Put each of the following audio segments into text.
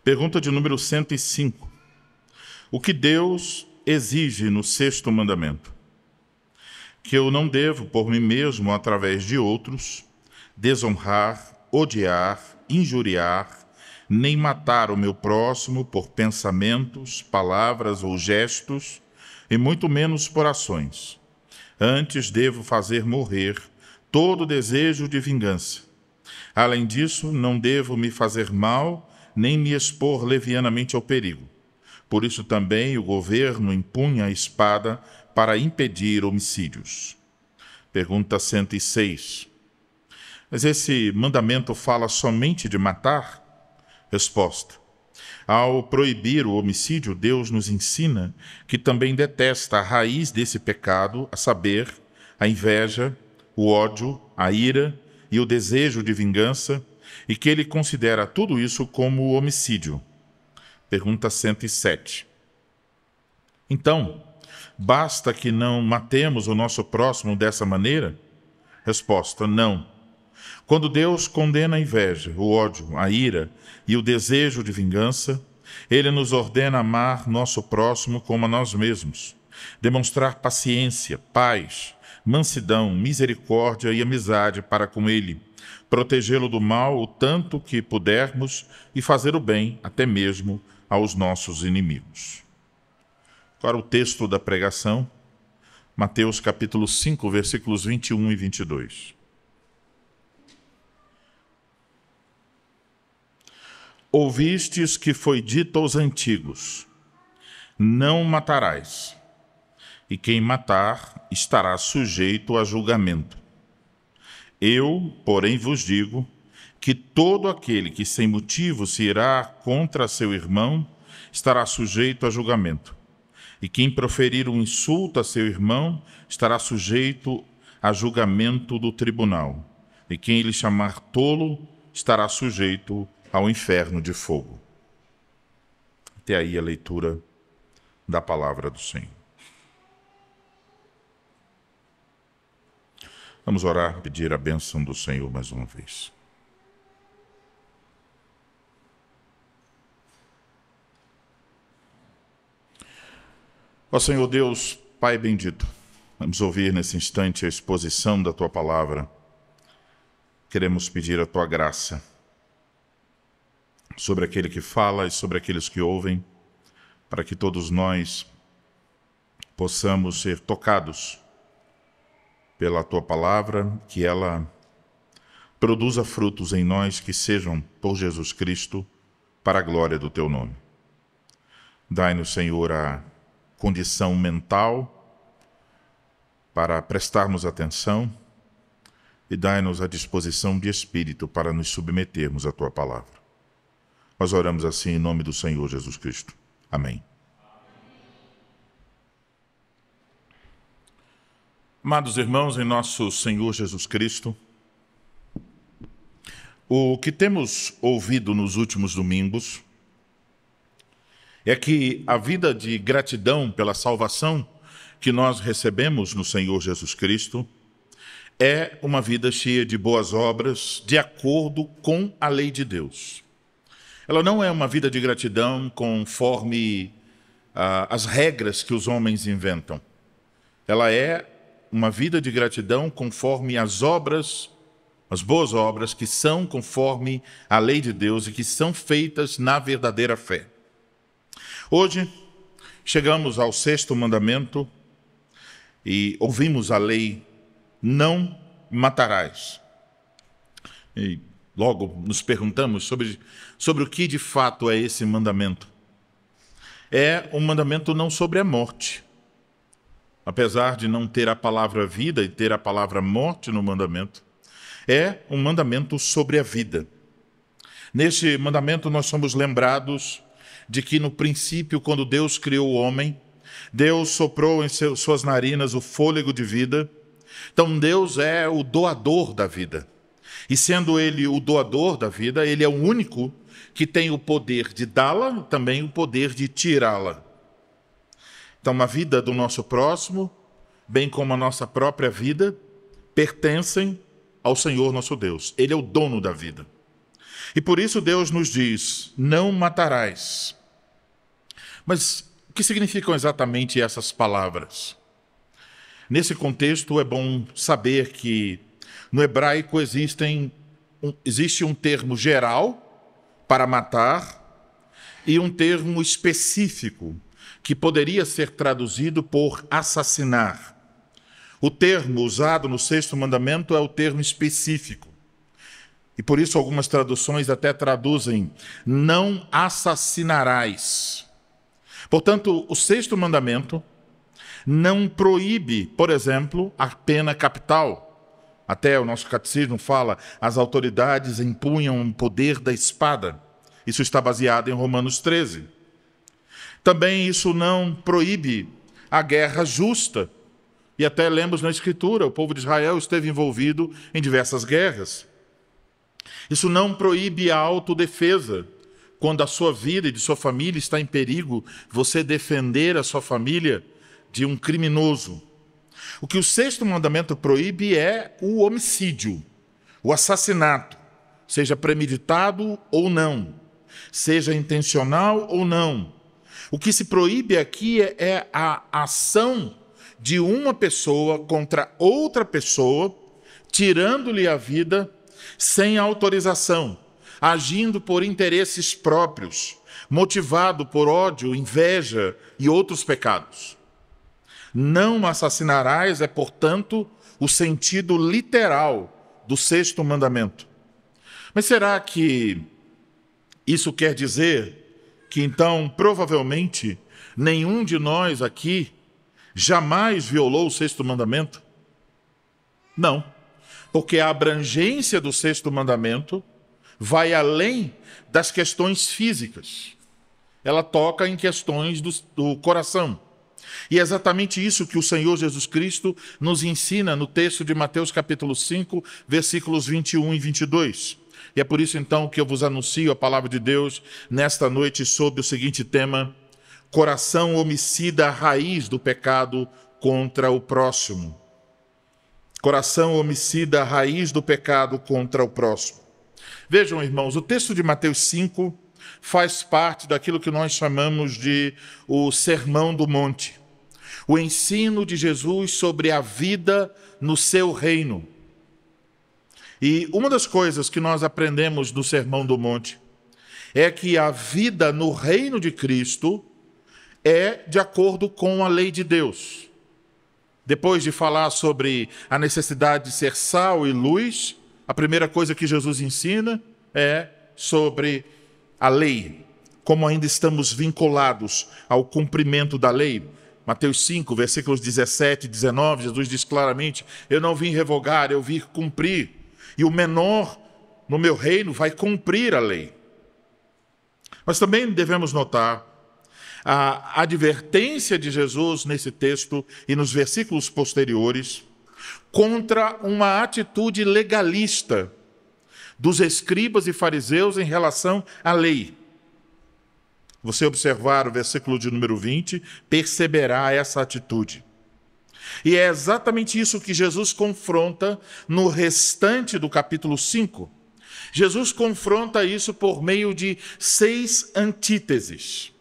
Pergunta de número 105. O que Deus exige no sexto mandamento? Que eu não devo, por mim mesmo, através de outros, desonrar, odiar, injuriar, nem matar o meu próximo por pensamentos, palavras ou gestos, e muito menos por ações. Antes devo fazer morrer todo desejo de vingança. Além disso, não devo me fazer mal, nem me expor levianamente ao perigo. Por isso também o governo empunha a espada para impedir homicídios. Pergunta 106. Mas esse mandamento fala somente de matar? Resposta. Ao proibir o homicídio, Deus nos ensina que também detesta a raiz desse pecado, a saber, a inveja, o ódio, a ira e o desejo de vingança, e que ele considera tudo isso como homicídio. Pergunta 107. Então, basta que não matemos o nosso próximo dessa maneira? Resposta, não. Quando Deus condena a inveja, o ódio, a ira e o desejo de vingança, Ele nos ordena amar nosso próximo como a nós mesmos, demonstrar paciência, paz, mansidão, misericórdia e amizade para com Ele, protegê-lo do mal o tanto que pudermos e fazer o bem até mesmo aos nossos inimigos. Agora o texto da pregação, Mateus capítulo 5, versículos 21 e 22. Ouvistes que foi dito aos antigos, não matarás, e quem matar estará sujeito a julgamento. Eu, porém, vos digo que todo aquele que sem motivo se irá contra seu irmão estará sujeito a julgamento. E quem proferir um insulto a seu irmão estará sujeito a julgamento do tribunal. E quem lhe chamar tolo estará sujeito ao inferno de fogo. Até aí a leitura da palavra do Senhor. Vamos orar, pedir a bênção do Senhor mais uma vez. Ó Senhor Deus, Pai bendito, vamos ouvir nesse instante a exposição da Tua palavra. Queremos pedir a Tua graça sobre aquele que fala e sobre aqueles que ouvem, para que todos nós possamos ser tocados pela Tua palavra, que ela produza frutos em nós que sejam, por Jesus Cristo, para a glória do Teu nome. Dai-nos, Senhor, a condição mental para prestarmos atenção e dai-nos a disposição de espírito para nos submetermos à Tua palavra. Nós oramos assim em nome do Senhor Jesus Cristo. Amém. Amados irmãos, em nosso Senhor Jesus Cristo, o que temos ouvido nos últimos domingos é que a vida de gratidão pela salvação que nós recebemos no Senhor Jesus Cristo é uma vida cheia de boas obras, de acordo com a lei de Deus. Ela não é uma vida de gratidão conforme as regras que os homens inventam. Ela é uma vida de gratidão conforme as obras, as boas obras que são conforme a lei de Deus e que são feitas na verdadeira fé. Hoje, chegamos ao sexto mandamento e ouvimos a lei, não matarás. E logo nos perguntamos sobre o que de fato é esse mandamento. É um mandamento não sobre a morte. Apesar de não ter a palavra vida e ter a palavra morte no mandamento, é um mandamento sobre a vida. Neste mandamento nós somos lembrados de que no princípio, quando Deus criou o homem, Deus soprou em suas narinas o fôlego de vida. Então Deus é o doador da vida. E sendo Ele o doador da vida, Ele é o único que tem o poder de dá-la e também o poder de tirá-la. Então a vida do nosso próximo, bem como a nossa própria vida, pertencem ao Senhor nosso Deus. Ele é o dono da vida. E por isso Deus nos diz: não matarás. Mas o que significam exatamente essas palavras? Nesse contexto, é bom saber que no hebraico existe um termo geral para matar e um termo específico que poderia ser traduzido por assassinar. O termo usado no sexto mandamento é o termo específico. E por isso algumas traduções até traduzem: não assassinarás. Portanto, o sexto mandamento não proíbe, por exemplo, a pena capital. Até o nosso catecismo fala: as autoridades empunham o poder da espada. Isso está baseado em Romanos 13. Também isso não proíbe a guerra justa. E até lemos na Escritura, o povo de Israel esteve envolvido em diversas guerras. Isso não proíbe a autodefesa. Quando a sua vida e de sua família está em perigo, você defender a sua família de um criminoso. O que o sexto mandamento proíbe é o homicídio, o assassinato, seja premeditado ou não, seja intencional ou não. O que se proíbe aqui é a ação de uma pessoa contra outra pessoa, tirando-lhe a vida sem autorização, agindo por interesses próprios, motivado por ódio, inveja e outros pecados. Não assassinarás é, portanto, o sentido literal do sexto mandamento. Mas será que isso quer dizer que, então, provavelmente, nenhum de nós aqui jamais violou o sexto mandamento? Não, porque a abrangência do sexto mandamento vai além das questões físicas. Ela toca em questões do coração. E é exatamente isso que o Senhor Jesus Cristo nos ensina no texto de Mateus capítulo 5, versículos 21 e 22. E é por isso, então, que eu vos anuncio a palavra de Deus nesta noite sob o seguinte tema: coração homicida, a raiz do pecado contra o próximo. Coração homicida, a raiz do pecado contra o próximo. Vejam, irmãos, o texto de Mateus 5 faz parte daquilo que nós chamamos de o Sermão do Monte. O ensino de Jesus sobre a vida no seu reino. E uma das coisas que nós aprendemos no Sermão do Monte é que a vida no reino de Cristo é de acordo com a lei de Deus. Depois de falar sobre a necessidade de ser sal e luz, a primeira coisa que Jesus ensina é sobre a lei, como ainda estamos vinculados ao cumprimento da lei. Mateus 5, versículos 17 e 19, Jesus diz claramente: eu não vim revogar, eu vim cumprir. E o menor no meu reino vai cumprir a lei. Mas também devemos notar a advertência de Jesus nesse texto e nos versículos posteriores contra uma atitude legalista dos escribas e fariseus em relação à lei. Você observar o versículo de número 20, perceberá essa atitude. E é exatamente isso que Jesus confronta no restante do capítulo 5. Jesus confronta isso por meio de 6 antíteses.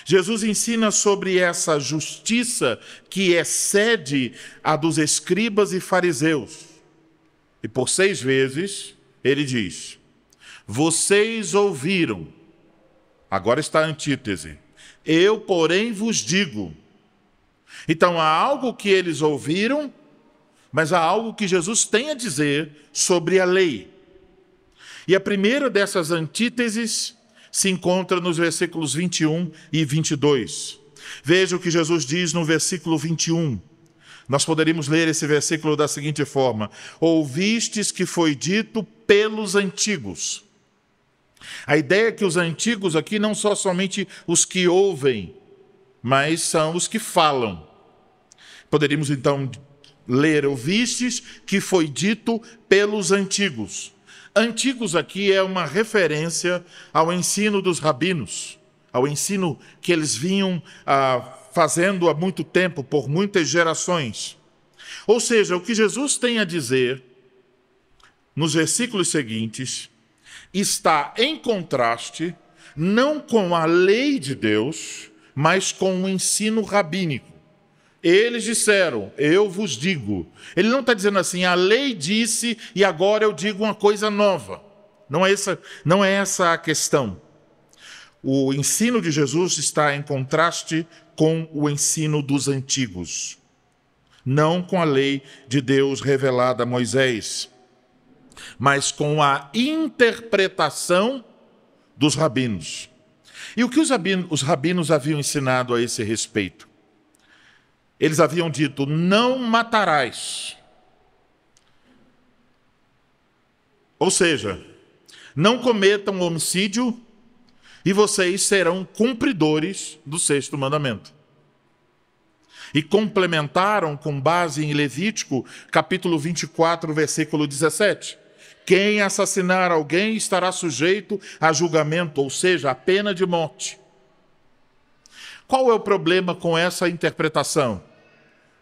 Jesus ensina sobre essa justiça que excede a dos escribas e fariseus. E por 6 vezes ele diz: vocês ouviram. Agora está a antítese. Eu, porém, vos digo. Então há algo que eles ouviram, mas há algo que Jesus tem a dizer sobre a lei. E a primeira dessas antíteses se encontra nos versículos 21 e 22. Veja o que Jesus diz no versículo 21. Nós poderíamos ler esse versículo da seguinte forma: ouvistes que foi dito pelos antigos. A ideia é que os antigos aqui não são somente os que ouvem, mas são os que falam. Poderíamos então ler: ouvistes que foi dito pelos antigos. Antigos aqui é uma referência ao ensino dos rabinos, ao ensino que eles vinham fazendo há muito tempo, por muitas gerações. Ou seja, o que Jesus tem a dizer nos versículos seguintes está em contraste não com a lei de Deus, mas com o ensino rabínico. Eles disseram, eu vos digo. Ele não está dizendo assim, a lei disse e agora eu digo uma coisa nova. Não é essa a questão. O ensino de Jesus está em contraste com o ensino dos antigos, não com a lei de Deus revelada a Moisés, mas com a interpretação dos rabinos. E o que os rabinos haviam ensinado a esse respeito? Eles haviam dito, não matarás. Ou seja, não cometam homicídio e vocês serão cumpridores do sexto mandamento. E complementaram com base em Levítico, capítulo 24, versículo 17. Quem assassinar alguém estará sujeito a julgamento, ou seja, a pena de morte. Qual é o problema com essa interpretação?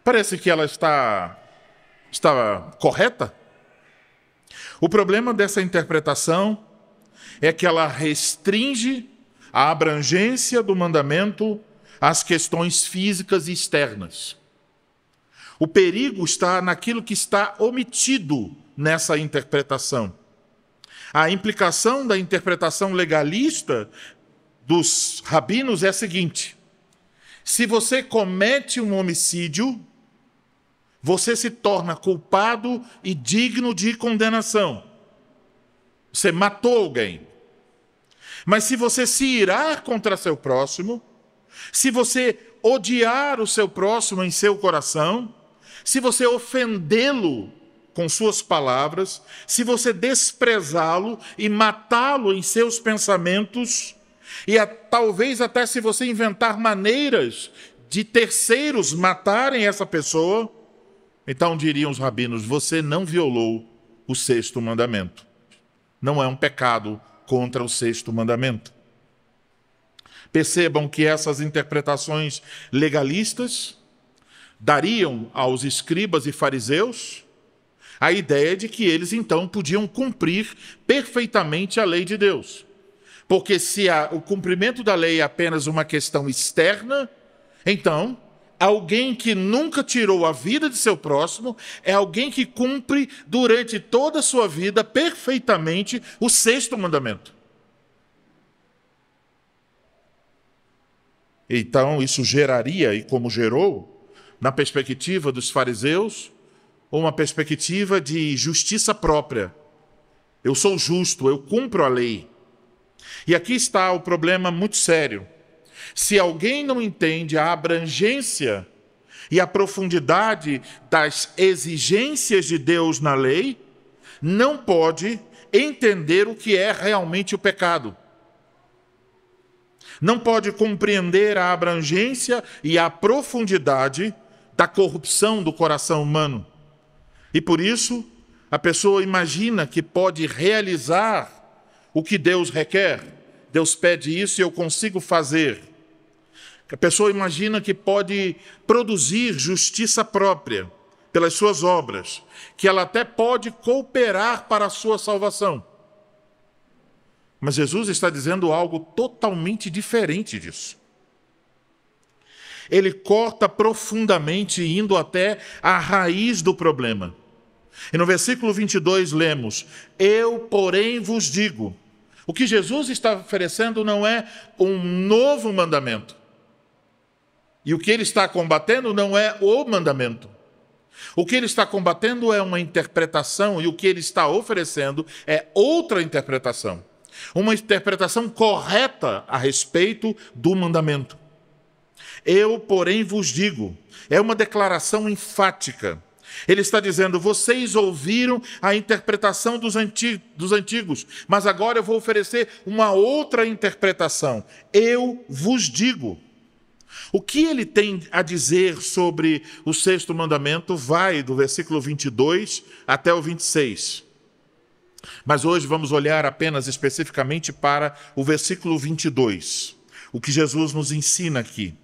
Parece que ela está correta. O problema dessa interpretação é que ela restringe a abrangência do mandamento às questões físicas e externas. O perigo está naquilo que está omitido nessa interpretação. A implicação da interpretação legalista dos rabinos é a seguinte: se você comete um homicídio, você se torna culpado e digno de condenação. Você matou alguém. Mas se você se irar contra seu próximo, se você odiar o seu próximo em seu coração, se você ofendê-lo com suas palavras, se você desprezá-lo e matá-lo em seus pensamentos, e talvez até se você inventar maneiras de terceiros matarem essa pessoa, então diriam os rabinos, você não violou o sexto mandamento. Não é um pecado contra o sexto mandamento. Percebam que essas interpretações legalistas dariam aos escribas e fariseus a ideia de que eles então podiam cumprir perfeitamente a lei de Deus. Porque se o cumprimento da lei é apenas uma questão externa, então alguém que nunca tirou a vida de seu próximo é alguém que cumpre durante toda a sua vida perfeitamente o sexto mandamento. Então, isso geraria, e como gerou, na perspectiva dos fariseus, uma perspectiva de justiça própria. Eu sou justo, eu cumpro a lei. E aqui está o problema muito sério. Se alguém não entende a abrangência e a profundidade das exigências de Deus na lei, não pode entender o que é realmente o pecado. Não pode compreender a abrangência e a profundidade da corrupção do coração humano. E por isso, a pessoa imagina que pode realizar o que Deus requer. Deus pede isso e eu consigo fazer. A pessoa imagina que pode produzir justiça própria pelas suas obras, que ela até pode cooperar para a sua salvação. Mas Jesus está dizendo algo totalmente diferente disso. Ele corta profundamente, indo até a raiz do problema. E no versículo 22 lemos, eu, porém, vos digo. O que Jesus está oferecendo não é um novo mandamento. E o que ele está combatendo não é o mandamento. O que ele está combatendo é uma interpretação, e o que ele está oferecendo é outra interpretação. Uma interpretação correta a respeito do mandamento. Eu, porém, vos digo, é uma declaração enfática. Ele está dizendo, vocês ouviram a interpretação dos antigos, mas agora eu vou oferecer uma outra interpretação. Eu vos digo. O que ele tem a dizer sobre o sexto mandamento vai do versículo 22 até o 26. Mas hoje vamos olhar apenas especificamente para o versículo 22, o que Jesus nos ensina aqui.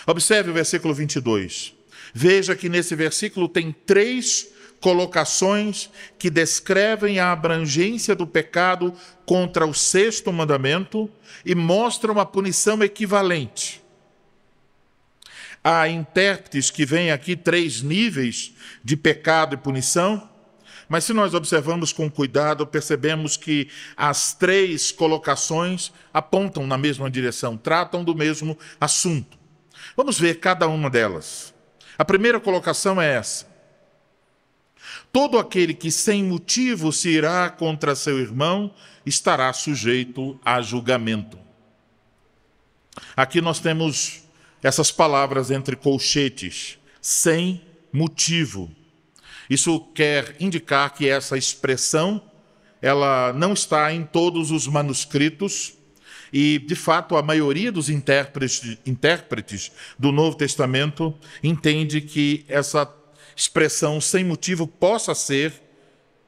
Observe o versículo 22. Veja que nesse versículo tem 3 colocações que descrevem a abrangência do pecado contra o sexto mandamento e mostram a punição equivalente. Há intérpretes que veem aqui 3 níveis de pecado e punição, mas se nós observamos com cuidado, percebemos que as 3 colocações apontam na mesma direção, tratam do mesmo assunto. Vamos ver cada uma delas. A primeira colocação é essa: todo aquele que sem motivo se irá contra seu irmão estará sujeito a julgamento. Aqui nós temos essas palavras entre colchetes: sem motivo. Isso quer indicar que essa expressão ela não está em todos os manuscritos e, de fato, a maioria dos intérpretes do Novo Testamento entende que essa expressão sem motivo possa ser,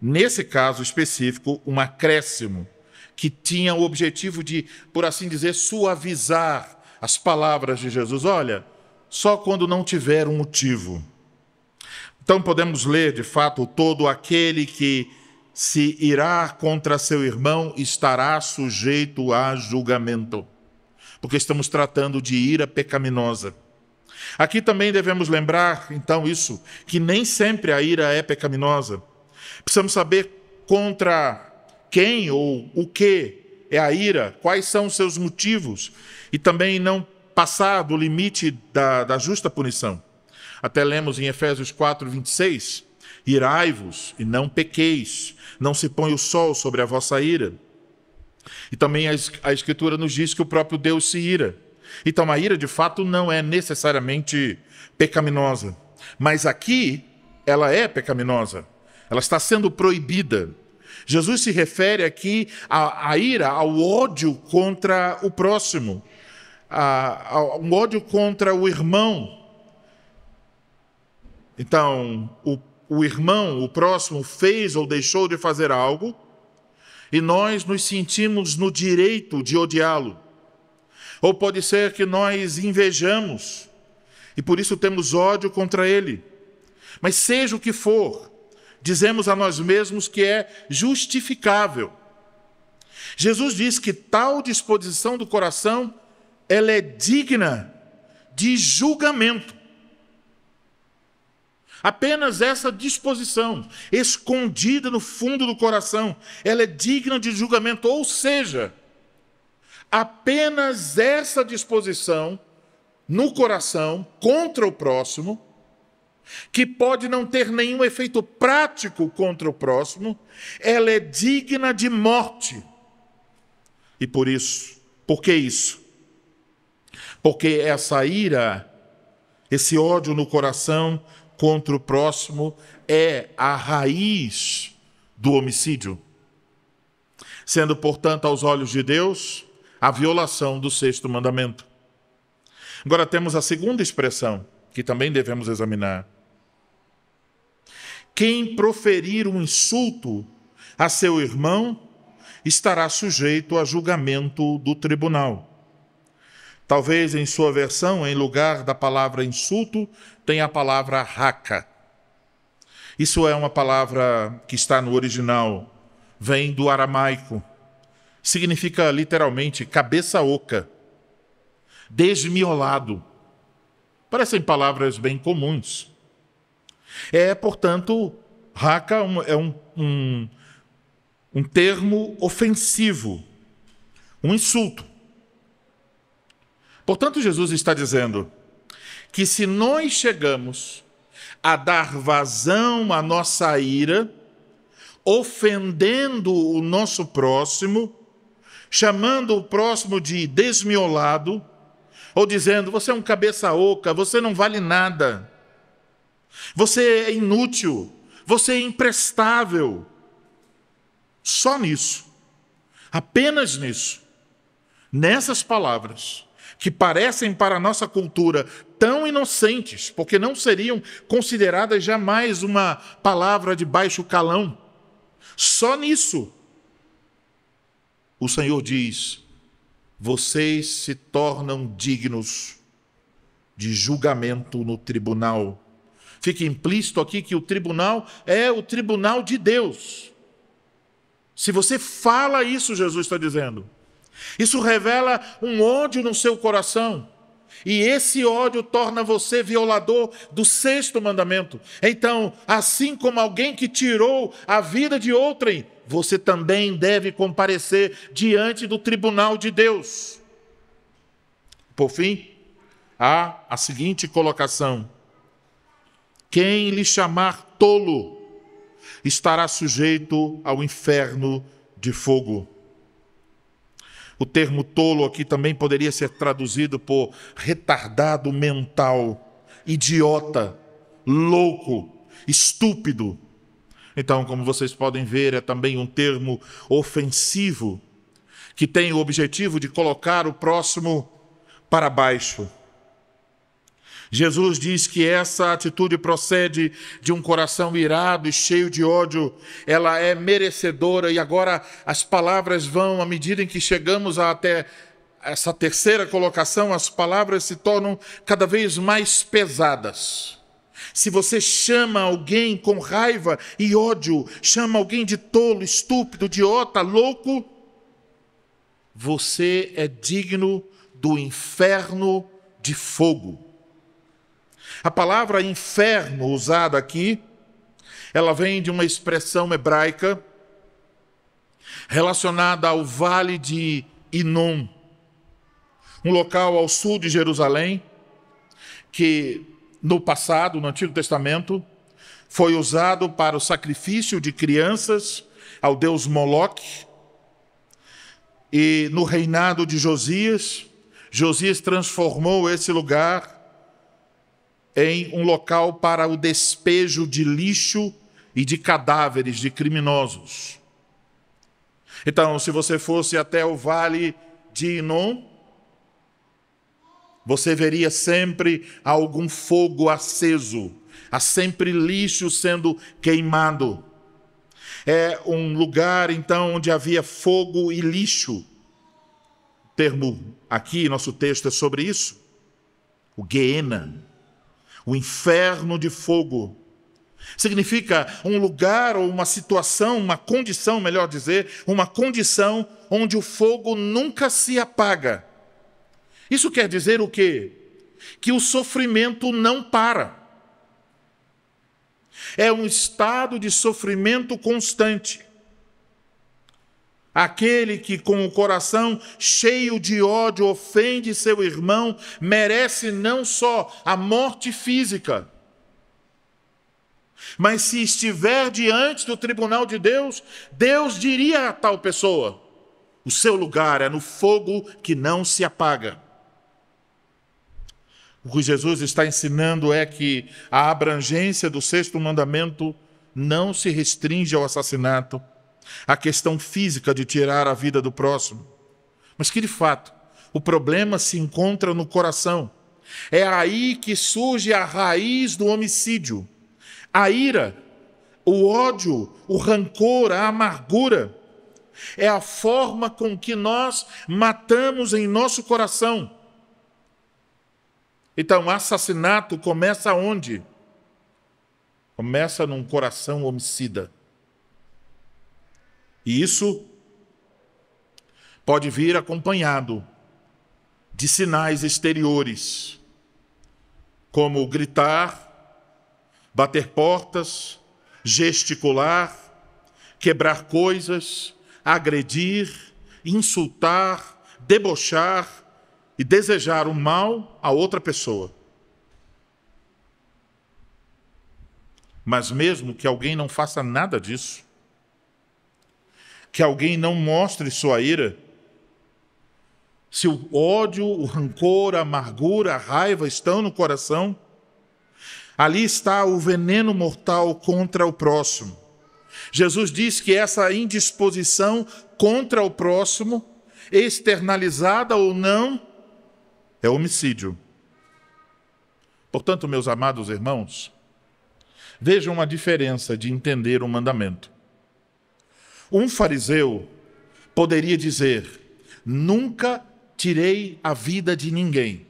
nesse caso específico, um acréscimo que tinha o objetivo de, por assim dizer, suavizar as palavras de Jesus. Olha, só quando não tiver um motivo. Então podemos ler, de fato, todo aquele que se irá contra seu irmão estará sujeito a julgamento, porque estamos tratando de ira pecaminosa. Aqui também devemos lembrar, então, isso, que nem sempre a ira é pecaminosa. Precisamos saber contra quem ou o que é a ira, quais são os seus motivos, e também não passar do limite da justa punição. Até lemos em Efésios 4:26, irai-vos e não pequeis, não se põe o sol sobre a vossa ira. E também a Escritura nos diz que o próprio Deus se ira. Então a ira de fato não é necessariamente pecaminosa, mas aqui ela é pecaminosa, ela está sendo proibida. Jesus se refere aqui à ira, ao ódio contra o próximo, um ódio contra o irmão. Então, o irmão, o próximo, fez ou deixou de fazer algo e nós nos sentimos no direito de odiá-lo. Ou pode ser que nós invejamos e por isso temos ódio contra ele. Mas seja o que for, dizemos a nós mesmos que é justificável. Jesus diz que tal disposição do coração, ela é digna de julgamento. Apenas essa disposição, escondida no fundo do coração, ela é digna de julgamento, ou seja, apenas essa disposição no coração contra o próximo, que pode não ter nenhum efeito prático contra o próximo, ela é digna de morte. E por que isso? Porque essa ira, esse ódio no coração contra o próximo é a raiz do homicídio, sendo, portanto, aos olhos de Deus, a violação do sexto mandamento. Agora temos a segunda expressão, que também devemos examinar. Quem proferir um insulto a seu irmão estará sujeito a julgamento do tribunal. Talvez em sua versão, em lugar da palavra insulto, tenha a palavra raca. Isso é uma palavra que está no original, vem do aramaico. Significa literalmente cabeça oca, desmiolado. Parecem palavras bem comuns. Portanto, raca é um termo ofensivo, um insulto. Portanto, Jesus está dizendo que se nós chegamos a dar vazão à nossa ira, ofendendo o nosso próximo, chamando o próximo de desmiolado, ou dizendo, você é um cabeça oca, você não vale nada, você é inútil, você é imprestável. Só nisso, apenas nisso, nessas palavras, que parecem para a nossa cultura tão inocentes, porque não seriam consideradas jamais uma palavra de baixo calão. Só nisso, o Senhor diz, vocês se tornam dignos de julgamento no tribunal, Fica implícito aqui que o tribunal é o tribunal de Deus. Se você fala isso, Jesus está dizendo, isso revela um ódio no seu coração. E esse ódio torna você violador do 6º mandamento. Então, assim como alguém que tirou a vida de outrem, você também deve comparecer diante do tribunal de Deus. Por fim, há a seguinte colocação: quem lhe chamar tolo estará sujeito ao inferno de fogo. O termo tolo aqui também poderia ser traduzido por retardado mental, idiota, louco, estúpido. Então, como vocês podem ver, é também um termo ofensivo, que tem o objetivo de colocar o próximo para baixo. Jesus diz que essa atitude procede de um coração irado e cheio de ódio. Ela é merecedora, e agora as palavras vão, à medida em que chegamos até essa 3ª colocação, as palavras se tornam cada vez mais pesadas. Se você chama alguém com raiva e ódio, chama alguém de tolo, estúpido, idiota, louco, você é digno do inferno de fogo. A palavra inferno usada aqui, ela vem de uma expressão hebraica relacionada ao vale de Inom, um local ao sul de Jerusalém, que no passado, no Antigo Testamento, foi usado para o sacrifício de crianças ao deus Moloque. E no reinado de Josias, Josias transformou esse lugar em um local para o despejo de lixo e de cadáveres de criminosos. Então, se você fosse até o vale de Inom, você veria sempre algum fogo aceso, há sempre lixo sendo queimado. É um lugar, então, onde havia fogo e lixo. O termo aqui, nosso texto é sobre isso. O Geena, o inferno de fogo. Significa um lugar ou uma situação, uma condição, melhor dizer, uma condição onde o fogo nunca se apaga. Isso quer dizer o quê? Que o sofrimento não para. É um estado de sofrimento constante. Aquele que com o coração cheio de ódio ofende seu irmão merece não só a morte física, mas se estiver diante do tribunal de Deus, Deus diria a tal pessoa: o seu lugar é no fogo que não se apaga. O que Jesus está ensinando é que a abrangência do 6º mandamento não se restringe ao assassinato, à questão física de tirar a vida do próximo, mas que, de fato, o problema se encontra no coração. É aí que surge a raiz do homicídio. A ira, o ódio, o rancor, a amargura. É a forma com que nós matamos em nosso coração. Então, o assassinato começa onde? Começa num coração homicida. E isso pode vir acompanhado de sinais exteriores, como gritar, bater portas, gesticular, quebrar coisas, agredir, insultar, debochar e desejar o mal a outra pessoa. Mas mesmo que alguém não faça nada disso, que alguém não mostre sua ira, se o ódio, o rancor, a amargura, a raiva estão no coração, ali está o veneno mortal contra o próximo. Jesus diz que essa indisposição contra o próximo, externalizada ou não, é homicídio. Portanto, meus amados irmãos, vejam a diferença de entender o mandamento. Um fariseu poderia dizer: nunca tirei a vida de ninguém.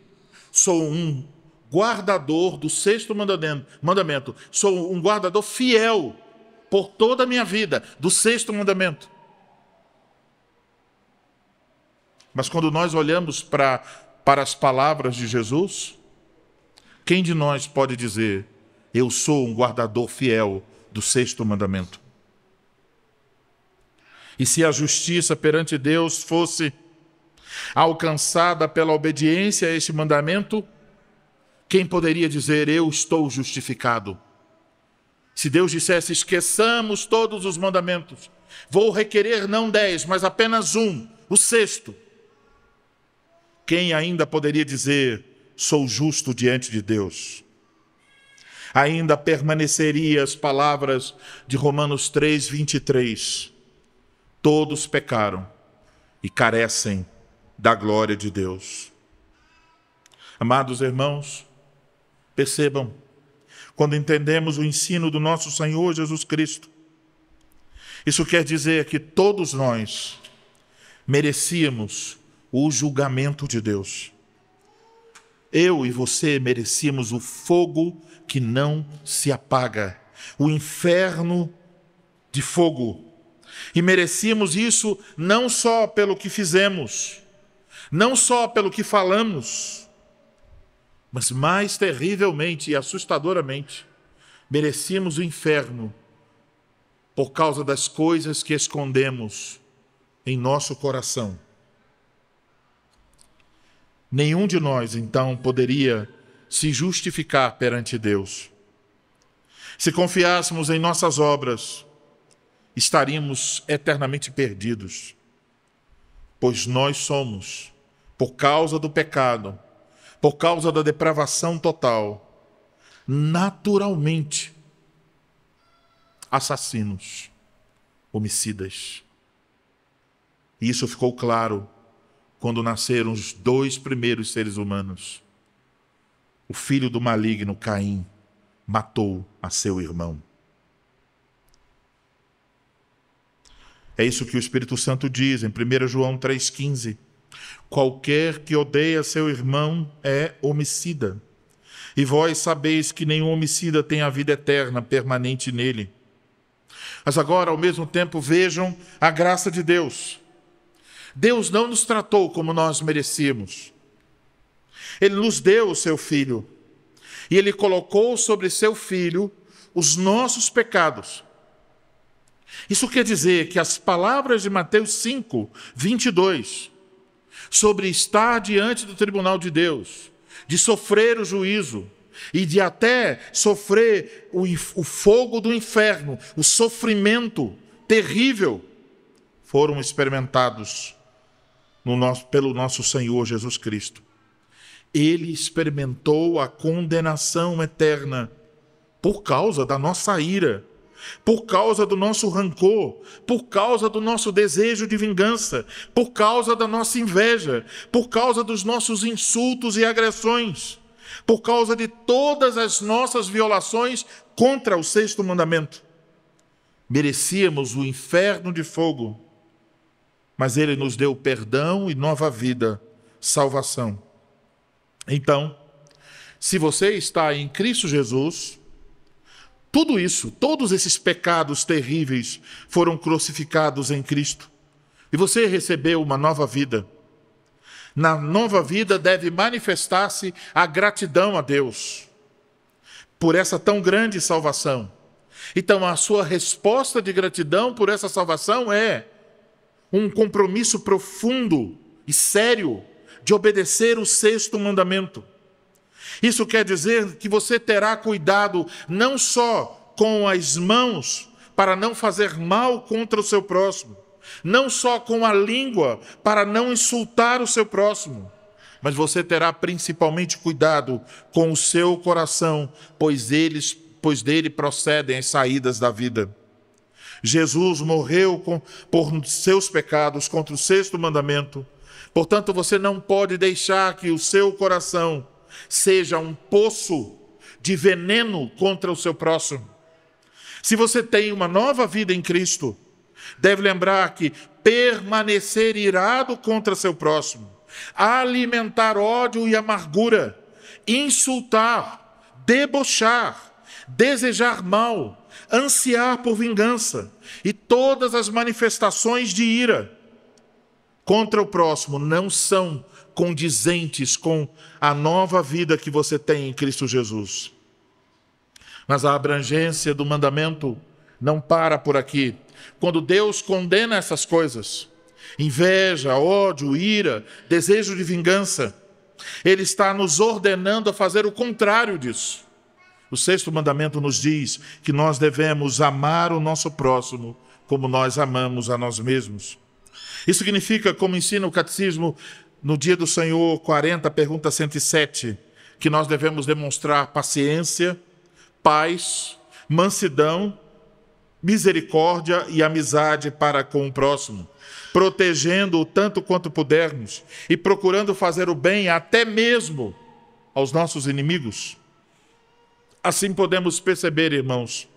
Sou um guardador do sexto mandamento. Sou um guardador fiel por toda a minha vida do sexto mandamento. Mas quando nós olhamos para as palavras de Jesus, quem de nós pode dizer: eu sou um guardador fiel do sexto mandamento? E se a justiça perante Deus fosse alcançada pela obediência a este mandamento, quem poderia dizer: eu estou justificado? Se Deus dissesse: esqueçamos todos os mandamentos, vou requerer não 10, mas apenas um, o sexto, quem ainda poderia dizer: sou justo diante de Deus? Ainda permaneceria as palavras de Romanos 3:23. Todos pecaram e carecem da glória de Deus. Amados irmãos, percebam, quando entendemos o ensino do nosso Senhor Jesus Cristo, isso quer dizer que todos nós merecíamos o julgamento de Deus. Eu e você merecíamos o fogo que não se apaga, o inferno de fogo. E merecíamos isso não só pelo que fizemos, não só pelo que falamos, mas mais terrivelmente e assustadoramente, merecíamos o inferno por causa das coisas que escondemos em nosso coração. Nenhum de nós, então, poderia se justificar perante Deus. Se confiássemos em nossas obras, estaríamos eternamente perdidos, pois nós somos, por causa do pecado, por causa da depravação total, naturalmente assassinos, homicidas. E isso ficou claro quando nasceram os dois primeiros seres humanos. O filho do maligno, Caim, matou a seu irmão. É isso que o Espírito Santo diz em 1 João 3,15. Qualquer que odeia seu irmão é homicida. E vós sabeis que nenhum homicida tem a vida eterna permanente nele. Mas agora, ao mesmo tempo, vejam a graça de Deus. Deus não nos tratou como nós merecíamos. Ele nos deu o seu Filho. E Ele colocou sobre seu Filho os nossos pecados. Isso quer dizer que as palavras de Mateus 5:22, sobre estar diante do tribunal de Deus, de sofrer o juízo e de até sofrer o fogo do inferno, o sofrimento terrível, foram experimentados pelo nosso Senhor Jesus Cristo. Ele experimentou a condenação eterna por causa da nossa ira, por causa do nosso rancor, por causa do nosso desejo de vingança, por causa da nossa inveja, por causa dos nossos insultos e agressões, por causa de todas as nossas violações contra o sexto mandamento. Merecíamos o inferno de fogo, mas Ele nos deu perdão e nova vida, salvação. Então, se você está em Cristo Jesus, tudo isso, todos esses pecados terríveis foram crucificados em Cristo. E você recebeu uma nova vida. Na nova vida deve manifestar-se a gratidão a Deus por essa tão grande salvação. Então, a sua resposta de gratidão por essa salvação é um compromisso profundo e sério de obedecer o sexto mandamento. Isso quer dizer que você terá cuidado não só com as mãos para não fazer mal contra o seu próximo, não só com a língua para não insultar o seu próximo, mas você terá principalmente cuidado com o seu coração, pois dele procedem as saídas da vida. Jesus morreu por seus pecados contra o sexto mandamento. Portanto, você não pode deixar que o seu coração seja um poço de veneno contra o seu próximo. Se você tem uma nova vida em Cristo, deve lembrar que permanecer irado contra seu próximo, alimentar ódio e amargura, insultar, debochar, desejar mal, ansiar por vingança e todas as manifestações de ira contra o próximo não são condizentes com a nova vida que você tem em Cristo Jesus. Mas a abrangência do mandamento não para por aqui. Quando Deus condena essas coisas, inveja, ódio, ira, desejo de vingança, Ele está nos ordenando a fazer o contrário disso. O 6º mandamento nos diz que nós devemos amar o nosso próximo como nós amamos a nós mesmos. Isso significa, como ensina o Catecismo no Dia do Senhor 40, pergunta 107, que nós devemos demonstrar paciência, paz, mansidão, misericórdia e amizade para com o próximo, protegendo-o tanto quanto pudermos e procurando fazer o bem até mesmo aos nossos inimigos. Assim podemos perceber, irmãos,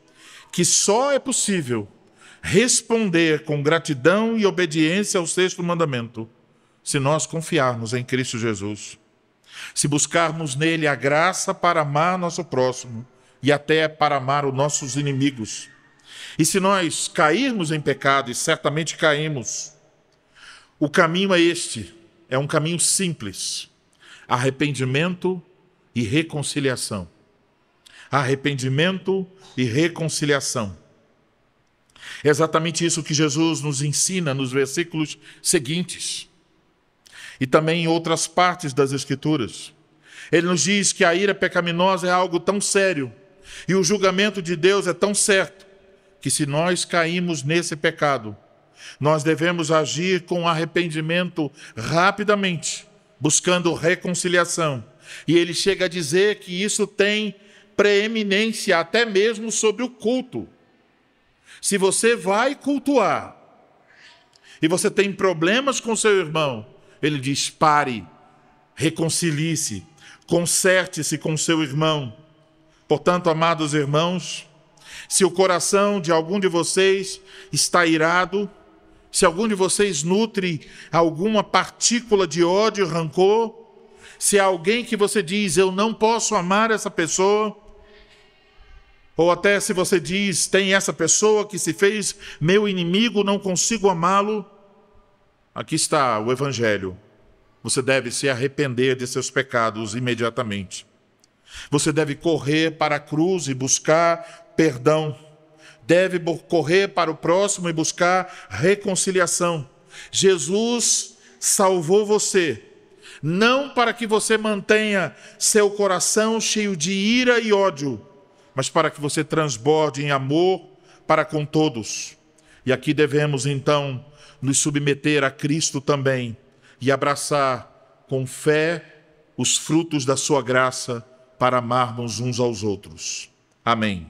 que só é possível responder com gratidão e obediência ao 6º mandamento se nós confiarmos em Cristo Jesus, se buscarmos nele a graça para amar nosso próximo e até para amar os nossos inimigos. E se nós cairmos em pecado, e certamente caímos, o caminho é este, é um caminho simples: arrependimento e reconciliação. Arrependimento e reconciliação. É exatamente isso que Jesus nos ensina nos versículos seguintes e também em outras partes das Escrituras. Ele nos diz que a ira pecaminosa é algo tão sério e o julgamento de Deus é tão certo que, se nós caímos nesse pecado, nós devemos agir com arrependimento rapidamente, buscando reconciliação. E ele chega a dizer que isso tem preeminência até mesmo sobre o culto. Se você vai cultuar e você tem problemas com seu irmão, ele diz: pare, reconcilie-se, conserte-se com seu irmão. Portanto, amados irmãos, se o coração de algum de vocês está irado, se algum de vocês nutre alguma partícula de ódio e rancor, se há alguém que você diz: eu não posso amar essa pessoa, ou até se você diz: tem essa pessoa que se fez meu inimigo, não consigo amá-lo, aqui está o Evangelho. Você deve se arrepender de seus pecados imediatamente. Você deve correr para a cruz e buscar perdão. Deve correr para o próximo e buscar reconciliação. Jesus salvou você, não para que você mantenha seu coração cheio de ira e ódio, mas para que você transborde em amor para com todos. E aqui devemos, então, nos submeter a Cristo também e abraçar com fé os frutos da sua graça para amarmos uns aos outros. Amém.